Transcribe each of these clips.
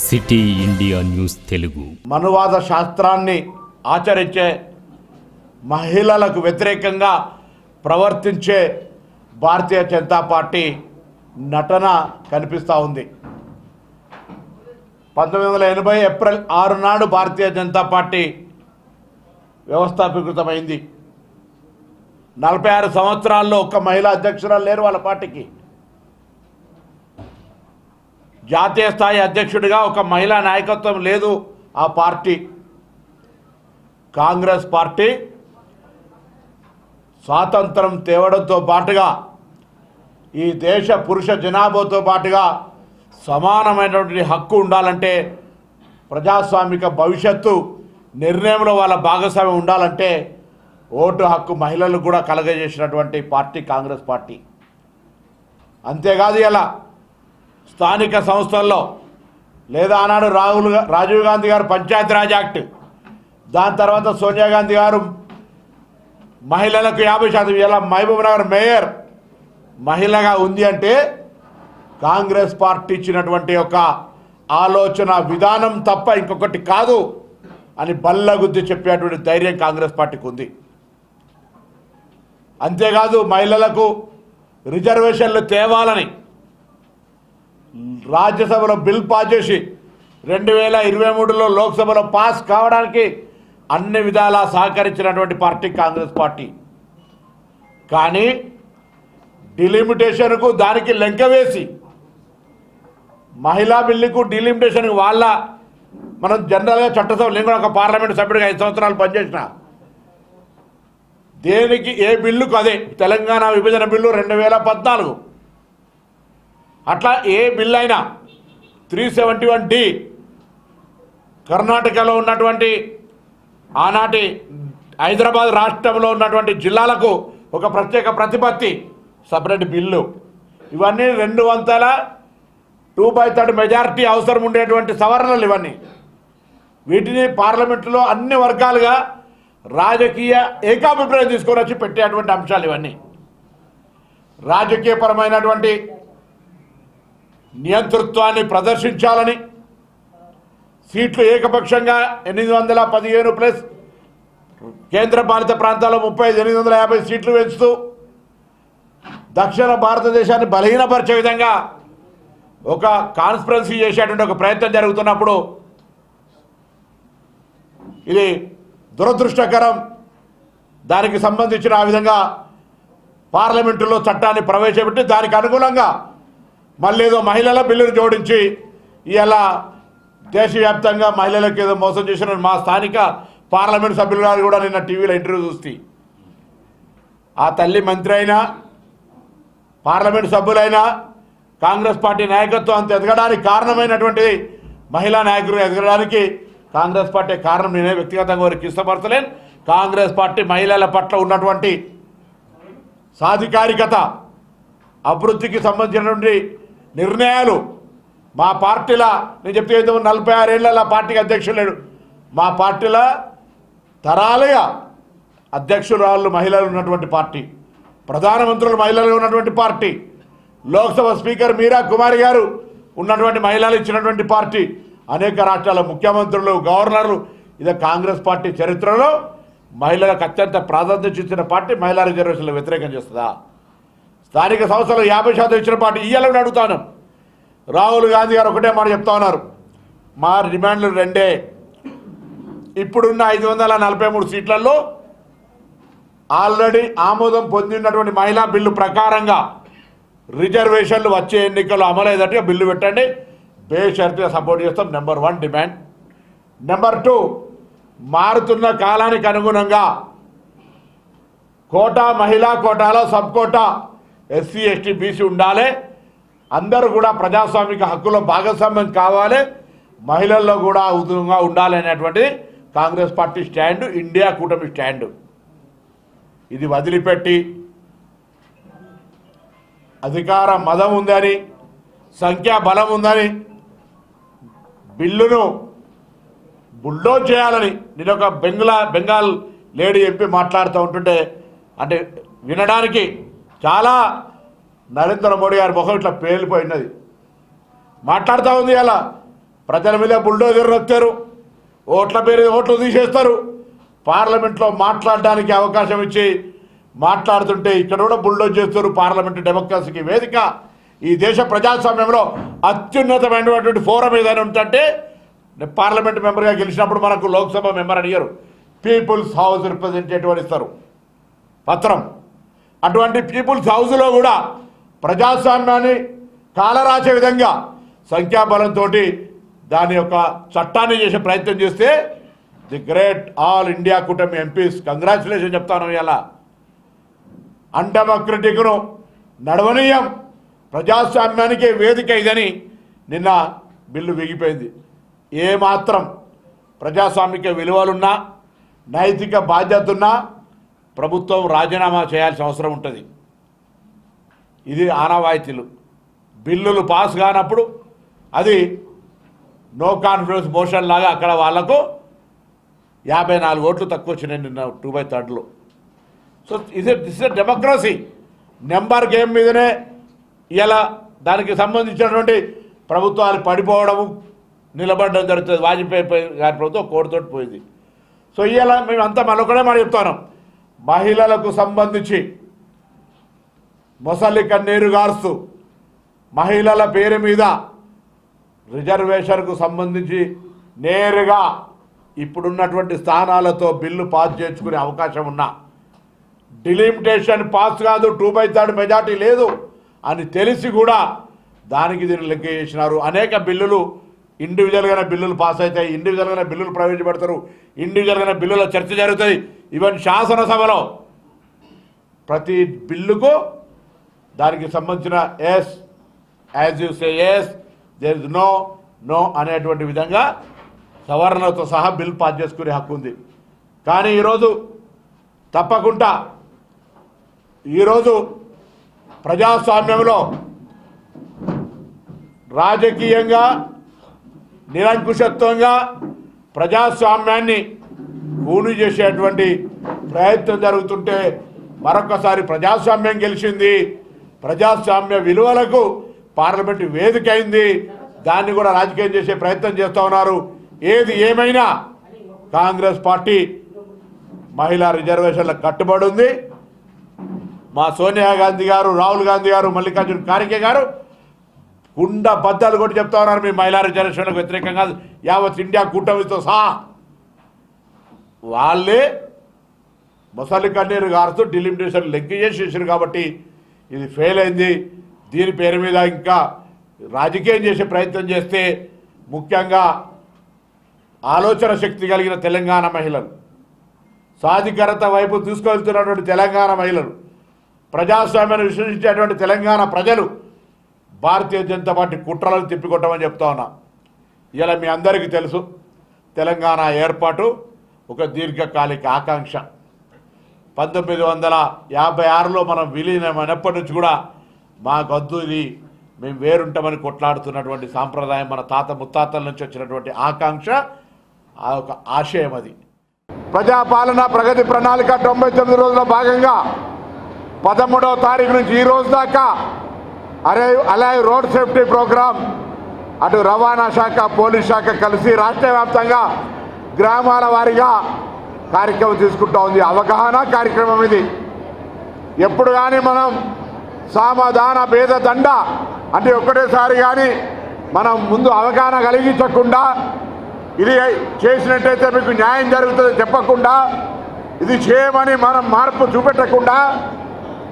City India news Telugu. మనువాద శాస్త్రాన్ని ఆచరించే మహిళలకు వ్యతిరేకంగా ప్రవర్తించే భారతీయ జనతా పార్టీ నటన కనిపిస్తూ ఉంది. 1980 ఏప్రిల్ 6 నాడు భారతీయ జనతా పార్టీ వ్యవస్థాపీకృతమైంది. 46 సంవత్సరాల్లో ఒక్క మహిళా అధ్యక్షురాలు లేరు వాళ్ళ పార్టీకి. జాతీయ స్థాయి అధ్యక్షుడిగా ఒక మహిళా నాయకత్వం లేదు ఆ పార్టీ. కాంగ్రెస్ పార్టీ స్వాతంత్రం తేవడంతో పాటుగా ఈ దేశ పురుష జనాభాతో పాటుగా సమానమైనటువంటి హక్కు ఉండాలంటే, ప్రజాస్వామిక భవిష్యత్తు నిర్ణయంలో వాళ్ళ భాగస్వామ్యం ఉండాలంటే ఓటు హక్కు మహిళలకు కూడా కలగజేసినటువంటి పార్టీ కాంగ్రెస్ పార్టీ. అంతేకాదు, ఇలా స్థానిక సంస్థల్లో లేదా ఆనాడు రాజీవ్ గాంధీ గారు పంచాయతీరాజ్ యాక్ట్, దాని తర్వాత సోనియా గాంధీ గారు మహిళలకు 50%, ఇలా మహబూబ్ నగర్ మేయర్ మహిళగా ఉంది అంటే కాంగ్రెస్ పార్టీ ఇచ్చినటువంటి ఒక ఆలోచన విధానం తప్ప ఇంకొకటి కాదు అని బల్లగుద్ది చెప్పేటువంటి ధైర్యం కాంగ్రెస్ పార్టీకి ఉంది. అంతేకాదు, మహిళలకు రిజర్వేషన్లు తేవాలని రాజ్యసభలో బిల్ పాస్ చేసి 2023లో లోక్సభలో పాస్ కావడానికి అన్ని విధాలా సహకరించినటువంటి పార్టీ కాంగ్రెస్ పార్టీ. కానీ డిలిమిటేషన్కు దానికి లెంక వేసి, మహిళా బిల్లుకు డిలిమిటేషన్కి మనం జనరల్గా చట్టసభ, నేను కూడా ఒక పార్లమెంట్ సభ్యుడిగా 5 సంవత్సరాలు పనిచేసిన, దేనికి ఏ బిల్లుకు అదే తెలంగాణ విభజన బిల్లు 2014, అట్లా ఏ బిల్లు అయినా 371D కర్ణాటకలో ఉన్నటువంటి ఆనాటి హైదరాబాద్ రాష్ట్రంలో ఉన్నటువంటి జిల్లాలకు ఒక ప్రత్యేక ప్రతిపత్తి, సపరేట్ బిల్లు, ఇవన్నీ 2/3 మెజారిటీ అవసరం ఉండేటువంటి సవరణలు ఇవన్నీ. వీటిని పార్లమెంటులో అన్ని వర్గాలుగా రాజకీయ ఏకాభిప్రాయం తీసుకొని వచ్చి పెట్టేటువంటి అంశాలు ఇవన్నీ. రాజకీయపరమైనటువంటి నియంతృత్వాన్ని ప్రదర్శించాలని సీట్లు ఏకపక్షంగా 815 ప్లస్ కేంద్ర పాలిత ప్రాంతాల్లో 850 సీట్లు పెంచుతూ దక్షిణ భారతదేశాన్ని బలహీనపరిచే విధంగా ఒక కాన్స్పిరసీ చేసేటువంటి ఒక ప్రయత్నం జరుగుతున్నప్పుడు ఇది దురదృష్టకరం. దానికి సంబంధించిన ఆ విధంగా పార్లమెంటులో చట్టాన్ని ప్రవేశపెట్టి దానికి అనుగుణంగా మళ్ళీ ఏదో మహిళల బిల్లును జోడించి ఇలా దేశవ్యాప్తంగా మహిళలకు ఏదో మోసం చేసిన మా స్థానిక పార్లమెంట్ సభ్యులు గారు కూడా నిన్న టీవీలో ఇంటర్వ్యూ చూస్తే, ఆ తల్లి మంత్రి అయినా పార్లమెంట్ సభ్యులైనా కాంగ్రెస్ పార్టీ నాయకత్వం అంత ఎదగడానికి కారణమైనటువంటిది, మహిళా నాయకులు ఎదగడానికి కాంగ్రెస్ పార్టీ కారణం. నేనే వ్యక్తిగతంగా వారికి ఇష్టపడతలేను. కాంగ్రెస్ పార్టీ మహిళల పట్ల ఉన్నటువంటి సాధికారికత, అభివృద్ధికి సంబంధించినటువంటి నిర్ణయాలు మా పార్టీలో, నేను చెప్తే 46 ఏళ్ళ పార్టీకి అధ్యక్షులు లేడు, మా పార్టీలో తరాలుగా అధ్యక్షురాళ్ళు మహిళలు ఉన్నటువంటి పార్టీ, ప్రధానమంత్రులు మహిళలు ఉన్నటువంటి పార్టీ, లోక్సభ స్పీకర్ మీరా కుమారి గారు ఉన్నటువంటి మహిళలు ఇచ్చినటువంటి పార్టీ, అనేక రాష్ట్రాల ముఖ్యమంత్రులు, గవర్నర్లు, ఇది కాంగ్రెస్ పార్టీ చరిత్రలో మహిళలకు అత్యంత ప్రాధాన్యత ఇచ్చిన పార్టీ. మహిళా రిజర్వేషన్లు వ్యతిరేకం చేస్తుందా? స్థానిక సంస్థలు 50% ఇచ్చిన పార్టీ ఇయ్యాలని అడుగుతాను. రాహుల్ గాంధీ గారు ఒకటే మాట చెప్తా ఉన్నారు, మా డిమాండ్లు 2. ఇప్పుడున్న 543 సీట్లలో ఆల్రెడీ ఆమోదం పొందినటువంటి మహిళా బిల్లు ప్రకారంగా రిజర్వేషన్లు వచ్చే ఎన్నికల్లో అమలయ్యేటట్టుగా బిల్లు పెట్టండి, బేషరతుగా సపోర్ట్ చేస్తాం. Number 1 demand. నెంబర్ 2, మారుతున్న కాలానికి అనుగుణంగా కోటా, మహిళా కోటాలో sub quota SC, ST, BC ఉండాలి. అందరూ కూడా ప్రజాస్వామిక హక్కులో భాగస్వామ్యం కావాలి, మహిళల్లో కూడా ఉద్యోగంగా ఉండాలి అనేటువంటిది కాంగ్రెస్ పార్టీ స్టాండు, ఇండియా కూటమి స్టాండు. ఇది వదిలిపెట్టి అధికార మదం ఉందని, సంఖ్యా బలం ఉందని బిల్లును బుల్డోజ్ చేయాలని నేను ఒక బెంగాల్ లేడీ ఎంపీ మాట్లాడుతూ ఉంటుంటే, అంటే వినడానికి చాలా నరేంద్ర మోడీ గారి ముఖం ఇట్లా పేలిపోయినది. మాట్లాడుతూ ఉంది. అలా ప్రజల మీద బుల్డోజర్ వచ్చారు, ఓట్ల పేరు ఓట్లు తీసేస్తారు. పార్లమెంట్లో మాట్లాడడానికి అవకాశం ఇచ్చి మాట్లాడుతుంటే ఇక్కడ కూడా బుల్డోజ్ చేస్తారు. పార్లమెంటు డెమోక్రసీకి వేదిక. ఈ దేశ ప్రజాస్వామ్యంలో అత్యున్నతమైనటువంటి ఫోరం ఏదైనా ఉంటుంటే పార్లమెంట్ మెంబర్గా గెలిచినప్పుడు మనకు లోక్సభ మెంబర్ అడిగారు, పీపుల్స్ హౌస్ రిప్రజెంటేటివ్ అని ఇస్తారు పత్రం. అటువంటి పీపుల్స్ హౌస్లో కూడా ప్రజాస్వామ్యాన్ని కాలరాచే విధంగా సంఖ్యాబలంతో దాని యొక్క చట్టాన్ని చేసే ప్రయత్నం చేస్తే ది గ్రేట్ ఆల్ ఇండియా కూటమి ఎంపీస్ కంగ్రాచులేషన్ చెప్తాను. ఇలా అన్డెమోక్రటిక్ను నడవనీయం, ప్రజాస్వామ్యానికి వేదిక ఇదని నిన్న బిల్లు విగిపోయింది. ఏమాత్రం ప్రజాస్వామిక విలువలున్నా నైతిక బాధ్యత ఉన్నా ప్రభుత్వం రాజీనామా చేయాల్సిన అవసరం ఉంటుంది. ఇది ఆనవాయితీలు. బిల్లులు పాస్ కానప్పుడు అది నో కాన్ఫిడెన్స్ మోషన్ లాగా అక్కడ వాళ్లకు 54 ఓట్లు తక్కువ వచ్చినాయి నిన్న 2/3లో. So this is democracy. Number game మీదనే ఇలా దానికి సంబంధించినటువంటి ప్రభుత్వాలు పడిపోవడము నిలబడడం జరుగుతుంది. వాజ్పేయి గారి ప్రభుత్వం కోడితోటి పోయింది. సో ఇలా మేమంతా మరొకడే మాట చెప్తాను, మహిళలకు సంబంధించి మొసలి కన్నీరు గారుస్తూ మహిళల పేరు మీద రిజర్వేషన్కు సంబంధించి నేరుగా ఇప్పుడున్నటువంటి స్థానాలతో బిల్లు పాస్ చేసుకునే అవకాశం ఉన్నా డిలిమిటేషన్ పాస్ కాదు, 2/3 మెజార్టీ లేదు అని తెలిసి కూడా దానికి దీన్ని లెక్క చేసినారు. అనేక బిల్లులు ఇండివిజువల్గానే బిల్లులు పాస్ అవుతాయి, ఇండివిజువల్గానే బిల్లులు ప్రవేశపెడతారు, ఇండివిజువల్గానే బిల్లుల చర్చ జరుగుతుంది. ఈవెన్ శాసనసభలో ప్రతి బిల్లుకు దానికి సంబంధించిన yes as you say yes, there is no no అనేటువంటి విధంగా సవరణలతో సహా బిల్ పాస్ చేసుకునే హక్కు ఉంది. కానీ ఈరోజు తప్పకుండా ఈరోజు ప్రజాస్వామ్యంలో రాజకీయంగా నిరంకుశత్వంగా ప్రజాస్వామ్యాన్ని కూని చేసేటువంటి ప్రయత్నం జరుగుతుంటే మరొకసారి ప్రజాస్వామ్యం గెలిచింది, ప్రజాస్వామ్య విలువలకు పార్లమెంటు వేదిక అయింది, దాన్ని కూడా రాజకీయం చేసే ప్రయత్నం చేస్తూ ఉన్నారు. ఏది ఏమైనా కాంగ్రెస్ పార్టీ మహిళా రిజర్వేషన్లకు కట్టుబడి ఉంది. మా సోనియా గాంధీ గారు, రాహుల్ గాంధీ గారు, మల్లికార్జున ఖార్గే గారు కుండ బద్దలు కొట్టి చెప్తా ఉన్నారు, మీ మహిళా రిజర్వేషన్లకు వ్యతిరేకంగా యావత్ ఇండియా కూటమితో సహా. వాళ్ళే మొసలి కన్నీరు గారుతూ డిలిమిటేషన్ లెక్క చేసేసారు. కాబట్టి ఇది ఫెయిల్ అయింది. దీని పేరు మీద ఇంకా రాజకీయం చేసే ప్రయత్నం చేస్తే ముఖ్యంగా ఆలోచన శక్తి కలిగిన తెలంగాణ మహిళలు, సాధికారత వైపు తీసుకువెళ్తున్నటువంటి తెలంగాణ మహిళలు, ప్రజాస్వామ్యాన్ని విశ్వసించేటువంటి తెలంగాణ ప్రజలు భారతీయ జనతా పార్టీ కుట్రలను తిప్పికొట్టమని చెప్తా ఉన్నా. ఇలా మీ అందరికీ తెలుసు, తెలంగాణ ఏర్పాటు ఒక దీర్ఘకాలిక ఆకాంక్ష. 1956లో మనం విలీనమైనప్పటి నుంచి కూడా మాకొద్దు, ఇది మేము వేరుంటామని కొట్లాడుతున్నటువంటి సాంప్రదాయం, మన తాత ముత్తాతల నుంచి వచ్చినటువంటి ఆకాంక్ష, ఆ ఒక ఆశయం. అది ప్రజాపాలన ప్రగతి ప్రణాళిక 99 రోజుల భాగంగా 13వ తారీఖు నుంచి ఈ రోజు దాకా అలైవ్ రోడ్ సేఫ్టీ ప్రోగ్రాం అటు రవాణా శాఖ, పోలీస్ శాఖ కలిసి రాష్ట్ర వ్యాప్తంగా గ్రామాల వారీగా కార్యక్రమం తీసుకుంటా ఉంది. అవగాహన కార్యక్రమం ఇది. ఎప్పుడు కానీ మనం సామధాన భేద దండ అంటే ఒక్కటేసారి కానీ మనం ముందు అవగాహన కలిగించకుండా, ఇది చేసినట్టయితే మీకు న్యాయం జరుగుతుంది చెప్పకుండా, ఇది చేయమని మనం మార్పు చూపెట్టకుండా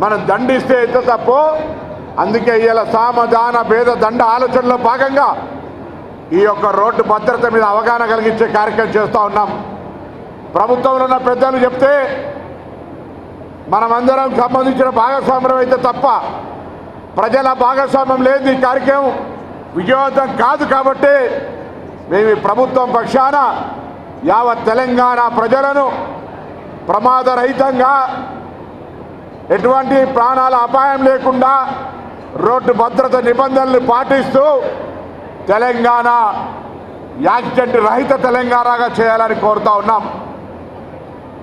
మనం దండిస్తే ఎంత తప్పు. అందుకే ఇలా సామధాన భేద దండ ఆలోచనలో భాగంగా ఈ యొక్క రోడ్డు భద్రత మీద అవగాహన కలిగించే కార్యక్రమం చేస్తూ ఉన్నాం. ప్రభుత్వంలో ఉన్న పెద్దలు చెప్తే మనమందరం సంబంధించిన భాగస్వామ్యం అయితే తప్ప ప్రజల భాగస్వామ్యం లేదు ఈ కార్యక్రమం విజయవంతం కాదు. కాబట్టి మేము ప్రభుత్వం పక్షాన యావత్ తెలంగాణ ప్రజలను ప్రమాదరహితంగా ఎటువంటి ప్రాణాల అపాయం లేకుండా రోడ్డు భద్రత నిబంధనలు పాటిస్తూ తెలంగాణ యాక్సిడెంట్ రహిత తెలంగాణగా చేయాలని కోరుతా ఉన్నాం.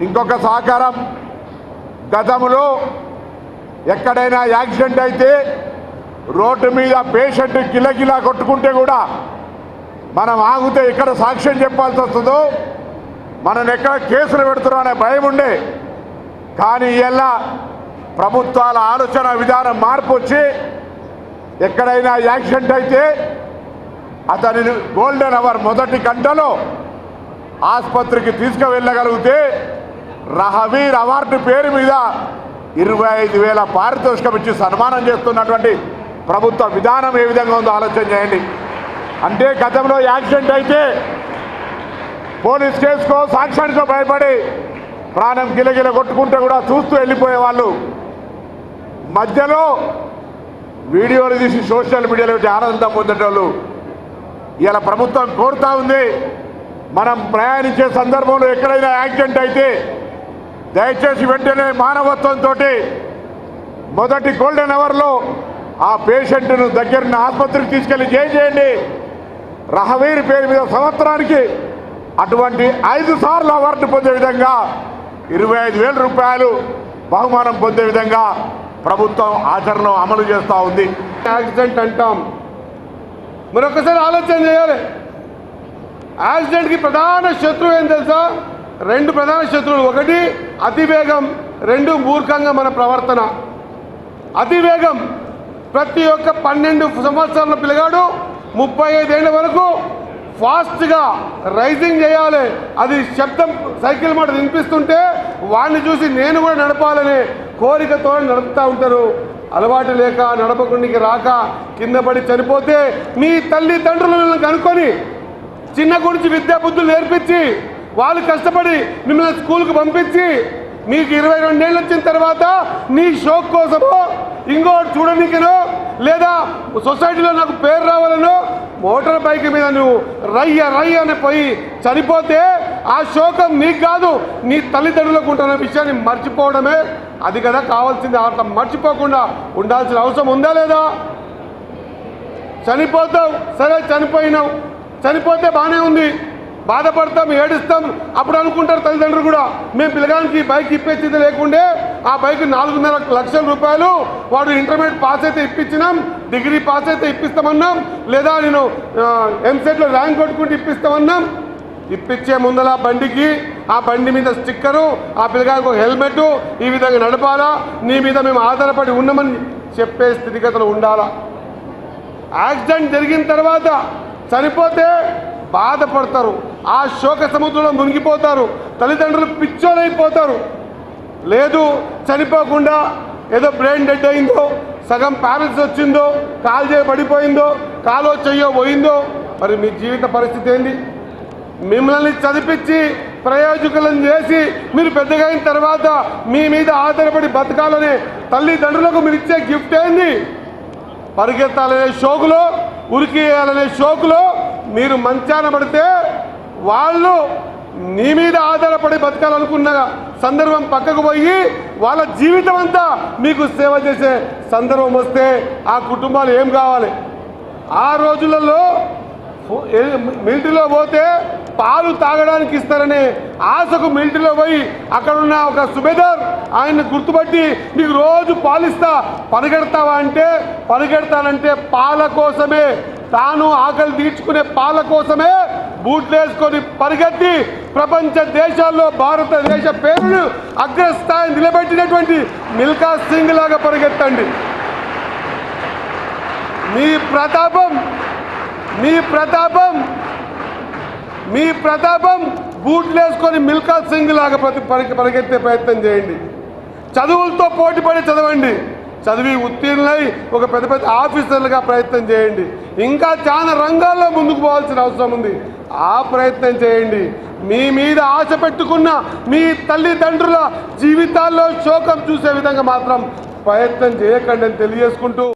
ఇంకొక సహకారం, గతంలో ఎక్కడైనా యాక్సిడెంట్ అయితే రోడ్డు మీద పేషెంట్ కిలకిలా కొట్టుకుంటే కూడా మనం ఆగితే ఇక్కడ సాక్ష్యం చెప్పాల్సి వస్తుందో, మనం ఎక్కడ కేసులు పెడుతున్నాం అనే భయం ఉండే. కానీ ఇలా ప్రభుత్వాల ఆలోచన విధానం మార్పు వచ్చి ఎక్కడైనా యాక్సిడెంట్ అయితే అతనిని గోల్డెన్ అవర్ మొదటి గంటలో ఆసుపత్రికి తీసుకువెళ్ళగలిగితే రహవీర్ అవార్డు పేరు మీద 25,000 పారితోషికం ఇచ్చి సన్మానం చేస్తున్నటువంటి ప్రభుత్వ విధానం ఏ విధంగా ఉందో ఆలోచన చేయండి. అంటే గతంలో యాక్సిడెంట్ అయితే పోలీస్ కేసుకో సాక్ష్యానికో భయపడి ప్రాణం గిలగిల కొట్టుకుంటే కూడా చూస్తూ వెళ్ళిపోయే వాళ్ళు మధ్యలో వీడియోలు తీసి సోషల్ మీడియాలో పెట్టి ఆనందం పొందేటోళ్ళు ఇలా ప్రభుత్వం కోరుతా ఉంది. మనం ప్రయాణించే సందర్భంలో ఎక్కడైనా యాక్సిడెంట్ అయితే దయచేసి వెంటనే మానవత్వంతో మొదటి గోల్డెన్ అవర్లో ఆ పేషెంట్ను దగ్గరున్న ఆసుపత్రికి తీసుకెళ్లి చేయండి. రహవీర్ పేరు మీద సంవత్సరానికి అటువంటి 5 సార్లు అవార్డు పొందే విధంగా 25,000 రూపాయలు బహుమానం పొందే విధంగా ప్రభుత్వం ఆచరణలో అమలు చేస్తూ ఉంది. యాక్సిడెంట్ అంటాం, మరొకసారి ఆలోచన చేయాలి. యాక్సిడెంట్కి ప్రధాన శత్రువు ఏం తెలుసా? 2 ప్రధాన శత్రువులు. ఒకటి అతివేగం, 2 మూర్ఖంగా మన ప్రవర్తన. అతివేగం, ప్రతి ఒక్క 12 సంవత్సరాల పిల్లగాడు 35 ఏళ్ల వరకు ఫాస్ట్గా రైజింగ్ చేయాలి. అది శబ్దం సైకిల్ మాట వినిపిస్తుంటే వాడిని చూసి నేను కూడా నడపాలనే కోరికతో నడుపుతూ ఉంటారు. అలవాటు లేక నడపకుండా రాక కింద పడి చనిపోతే మీ తల్లిదండ్రులను కనుక్కొని చిన్న గురించి విద్యా బుద్ధులు నేర్పించి వాళ్ళు కష్టపడి మిమ్మల్ని స్కూల్కి పంపించి మీకు 22 ఏళ్ళు వచ్చిన తర్వాత నీ షోక్ కోసమో ఇంకోటి చూడనీకనో లేదా సొసైటీలో నాకు పేరు రావాలనో మోటార్ బైక్ మీద నువ్వు రయ్య అని పోయి చనిపోతే ఆ శోకం నీకు కాదు నీ తల్లిదండ్రులకు ఉంటున్న విషయాన్ని మర్చిపోవడమే అది కదా కావాల్సింది. అట్లా మర్చిపోకుండా ఉండాల్సిన అవసరం ఉందా లేదా? చనిపోతావు, సరే చనిపోయినావు, చనిపోతే బాగానే ఉంది, బాధపడతాం, ఏడుస్తాం. అప్పుడు అనుకుంటారు తల్లిదండ్రులు కూడా మేము పిల్లగానికి బైక్ ఇప్పించేది లేకుండే ఆ బైక్ 4.5 లక్షల రూపాయలు వాడు ఇంటర్మీడియట్ పాస్ అయితే ఇప్పించినాం, డిగ్రీ పాస్ అయితే ఇప్పిస్తామన్నాం, లేదా నేను ఎంసెట్లో ర్యాంక్ కొట్టుకుంటూ ఇప్పిస్తామన్నాం. ఇప్పించే ముందల బండికి ఆ బండి మీద స్టిక్కరు, ఆ పిల్లగానికి ఒక హెల్మెట్, ఈ విధంగా నడపాలా, నీ మీద మేము ఆధారపడి ఉన్నామని చెప్పే స్థితిగతులు ఉండాలా. యాక్సిడెంట్ జరిగిన తర్వాత చనిపోతే బాధపడతారు, ఆ శోక సముద్రంలో మునిగిపోతారు, తల్లిదండ్రులు పిచ్చోలైపోతారు. లేదు చనిపోకుండా ఏదో బ్రెయిన్ డెడ్ అయిందో, సగం ప్యారలైసిస్ వచ్చిందో, కాలు చేయి పడిపోయిందో, కాలో చెయ్యో పోయిందో, మరి మీ జీవిత పరిస్థితి ఏంది? మిమ్మల్ని చదివించి ప్రయోజకులను చేసి మీరు పెద్దగా అయిన తర్వాత మీ మీద ఆధారపడి బతకాలనే తల్లిదండ్రులకు మీరు ఇచ్చే గిఫ్ట్ ఏంది? పరిగెత్తాలనే షోకులో, ఉరికేయాలనే షోకులో మీరు మంచాన పడితే వాళ్ళు నీ మీద ఆధారపడి బతకాలనుకున్న సందర్భం పక్కకు పోయి వాళ్ళ జీవితం అంతా మీకు సేవ చేసే సందర్భం వస్తే ఆ కుటుంబాలు ఏం కావాలి? ఆ రోజులలో మిలిటరీలో పోతే పాలు తాగడానికి ఇస్తారనే ఆశకు మిలిటరీలో పోయి అక్కడున్న ఒక సుబేదార్ ఆయన్ని గుర్తుపట్టి నీకు రోజు పాలిస్తా పరిగెడతావా అంటే పరిగెడతానంటే పాల కోసమే, తాను ఆకలి తీర్చుకునే పాల కోసమే బూట్లు వేసుకొని పరిగెత్తి ప్రపంచ దేశాల్లో భారతదేశ పేరును అగ్రస్థాయి నిలబెట్టినటువంటి మిల్కా సింగ్ లాగా పరిగెత్తండి. మీ ప్రతాపం బూట్లు వేసుకొని మిల్కా సింగ్ లాగా పరిగెత్తే ప్రయత్నం చేయండి. చదువులతో పోటీపడి చదవండి, చదివి ఉత్తీర్ణులై ఒక పెద్ద పెద్ద ఆఫీసర్లుగా ప్రయత్నం చేయండి. ఇంకా చాలా రంగాల్లో ముందుకు పోవాల్సిన అవసరం ఉంది, ఆ ప్రయత్నం చేయండి. మీ మీద ఆశ పెట్టుకున్న మీ తల్లిదండ్రుల జీవితాల్లో శోకం చూసే విధంగా మాత్రం ప్రయత్నం చేయకండి అని తెలియజేసుకుంటూ